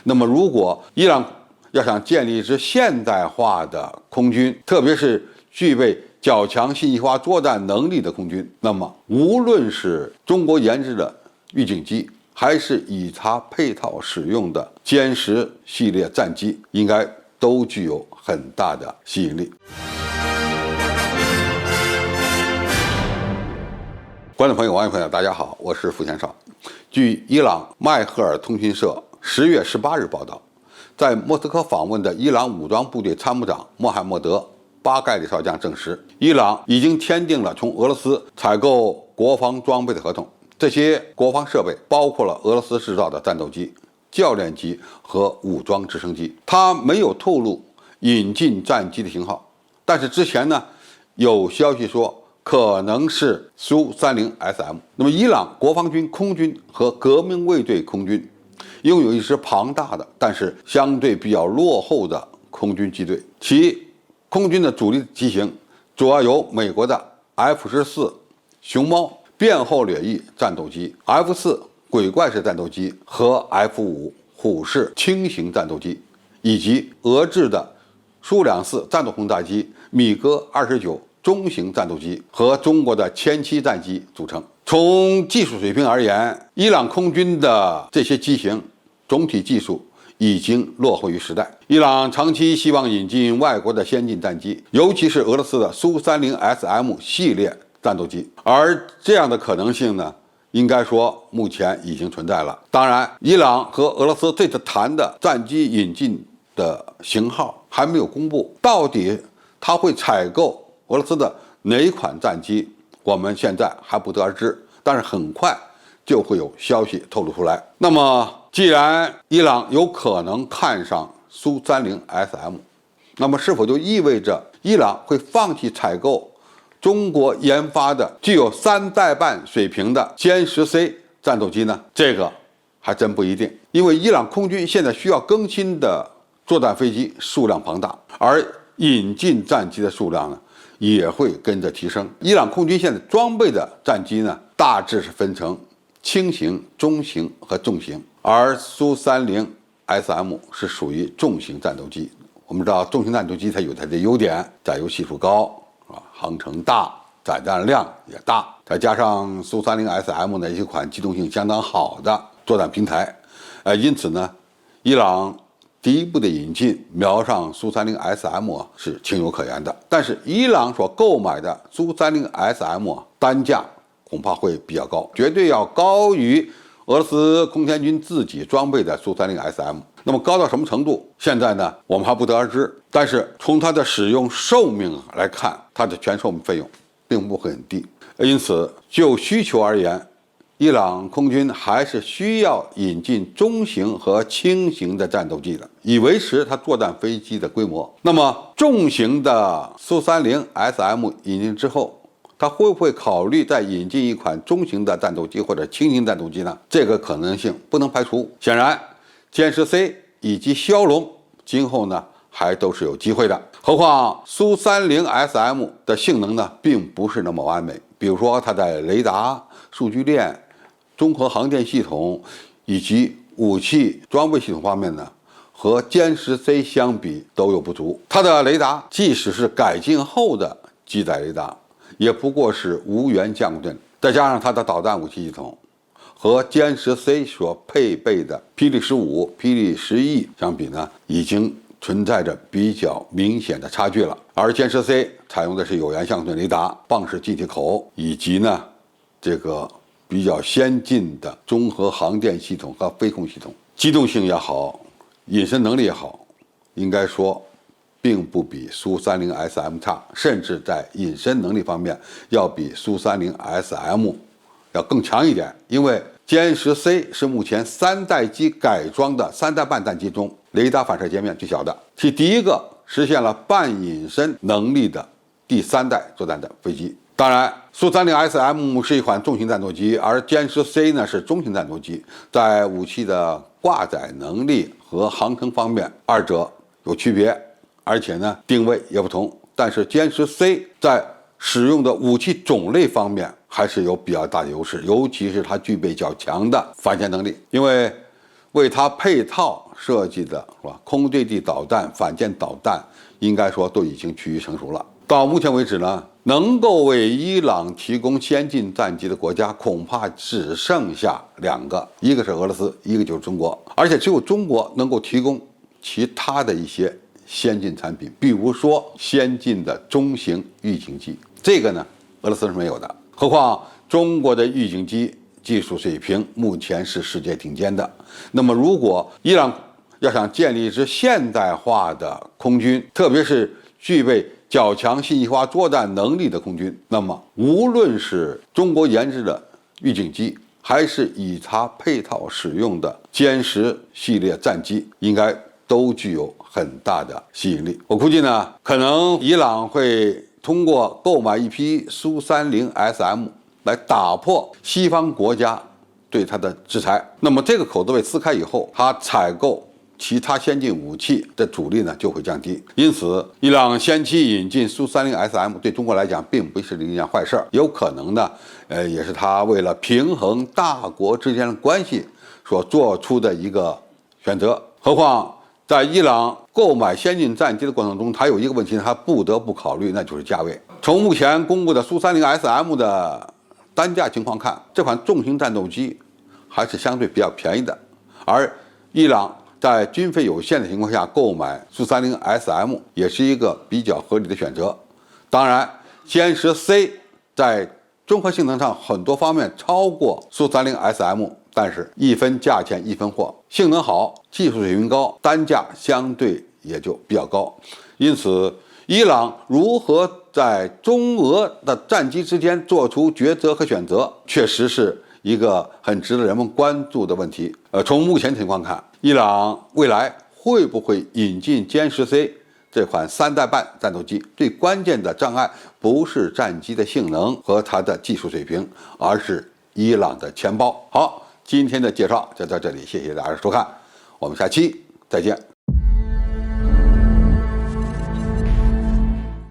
那么，如果伊朗要想建立一支现代化的空军，特别是具备较强信息化作战能力的空军，那么无论是中国研制的预警机，还是以它配套使用的歼10系列战机，应该都具有很大的吸引力。观众朋友、网友朋友，大家好，我是付先少。据伊朗迈赫尔通讯社10月18日报道，在莫斯科访问的伊朗武装部队参谋长穆罕默德·巴盖里少将证实，伊朗已经签订了从俄罗斯采购国防装备的合同。这些国防设备包括了俄罗斯制造的战斗机、教练机和武装直升机。他没有透露引进战机的型号，但是之前呢，有消息说可能是苏30 SM。那么，伊朗国防军空军和革命卫队空军拥有一支庞大的，但是相对比较落后的空军机队。其空军的主力机型主要由美国的 F-14熊猫变后掠翼战斗机、F-4鬼怪式战斗机和 F-5虎式轻型战斗机，以及俄制的苏-4战斗轰炸机、米格29中型战斗机和中国的歼7战机组成。从技术水平而言，伊朗空军的这些机型总体技术已经落后于时代。伊朗长期希望引进外国的先进战机，尤其是俄罗斯的苏30 SM 系列战斗机，而这样的可能性呢，应该说目前已经存在了。当然，伊朗和俄罗斯这次谈的战机引进的型号还没有公布，到底他会采购俄罗斯的哪一款战机，我们现在还不得而知，但是很快就会有消息透露出来。那么既然伊朗有可能看上苏30 SM， 那么是否就意味着伊朗会放弃采购中国研发的具有3代半水平的歼10C 战斗机呢？这个还真不一定，因为伊朗空军现在需要更新的作战飞机数量庞大，而引进战机的数量呢也会跟着提升。伊朗空军现在装备的战机呢，大致是分成轻型、中型和重型，而苏30 SM 是属于重型战斗机。我们知道重型战斗机它有它的优点，载油系数高，航程大，载弹量也大，再加上苏30 SM 呢一款机动性相当好的作战平台，因此呢，伊朗第一步的引进瞄上苏30 SM 是情有可原的。但是伊朗所购买的苏30 SM 单价恐怕会比较高，绝对要高于俄罗斯空天军自己装备的苏30 SM。那么高到什么程度，现在呢我们还不得而知。但是从它的使用寿命来看，它的全寿命费用并不会很低。因此就需求而言，伊朗空军还是需要引进中型和轻型的战斗机的，以维持它作战飞机的规模。那么重型的苏30 SM 引进之后，它会不会考虑再引进一款中型的战斗机或者轻型战斗机呢？这个可能性不能排除。显然歼10C 以及枭龙今后呢还都是有机会的。何况苏30 SM 的性能呢并不是那么完美，比如说它在雷达、数据链、综合航电系统以及武器装备系统方面呢，和歼10C 相比都有不足。它的雷达即使是改进后的机载雷达，也不过是无源降阵，再加上它的导弹武器系统和歼10C 所配备的霹雳15、霹雳11相比呢，已经存在着比较明显的差距了。而歼10C 采用的是有源相对雷达、棒式进气口，以及呢这个比较先进的综合航电系统和飞控系统，机动性也好，隐身能力也好，应该说并不比苏30 SM 差，甚至在隐身能力方面要比苏30 SM 要更强一点。因为歼10C 是目前3代机改装的3代半战机中雷达反射截面最小的，其第一个实现了半隐身能力的第3代作战的飞机。当然，苏30 SM 是一款重型战斗机，而歼10C 呢是中型战斗机，在武器的挂载能力和航程方面，二者有区别，而且呢定位也不同。但是歼10C 在使用的武器种类方面还是有比较大的优势，尤其是它具备较强的反潜能力，因为为它配套设计的是吧？空对地导弹、反舰导弹，应该说都已经趋于成熟了。到目前为止呢，能够为伊朗提供先进战机的国家恐怕只剩下2个，一个是俄罗斯，一个就是中国。而且只有中国能够提供其他的一些先进产品，比如说先进的中型预警机，这个呢，俄罗斯是没有的。何况中国的预警机技术水平目前是世界顶尖的。那么，如果伊朗要想建立一支现代化的空军，特别是具备较强信息化作战能力的空军，那么无论是中国研制的预警机，还是以它配套使用的歼10系列战机，应该都具有很大的吸引力。我估计呢，可能伊朗会通过购买一批苏30 SM 来打破西方国家对它的制裁。那么这个口子被撕开以后，它采购其他先进武器的阻力呢就会降低。因此，伊朗先期引进苏30 SM 对中国来讲并不是一件坏事儿，有可能呢，也是他为了平衡大国之间的关系所做出的一个选择。何况在伊朗购买先进战机的过程中，它有一个问题，它不得不考虑，那就是价位。从目前公布的苏30 SM 的单价情况看，这款重型战斗机还是相对比较便宜的，而伊朗在军费有限的情况下购买苏30 SM 也是一个比较合理的选择。当然，歼10 C 在综合性能上很多方面超过苏30 SM， 但是一分价钱一分货，性能好，技术水平高，单价相对也就比较高。因此，伊朗如何在中俄的战机之间做出抉择和选择，确实是一个很值得人们关注的问题。从目前情况看，伊朗未来会不会引进歼10 C 这款3代半战斗机？最关键的障碍不是战机的性能和它的技术水平，而是伊朗的钱包。好，今天的介绍就到这里，谢谢大家收看，我们下期再见。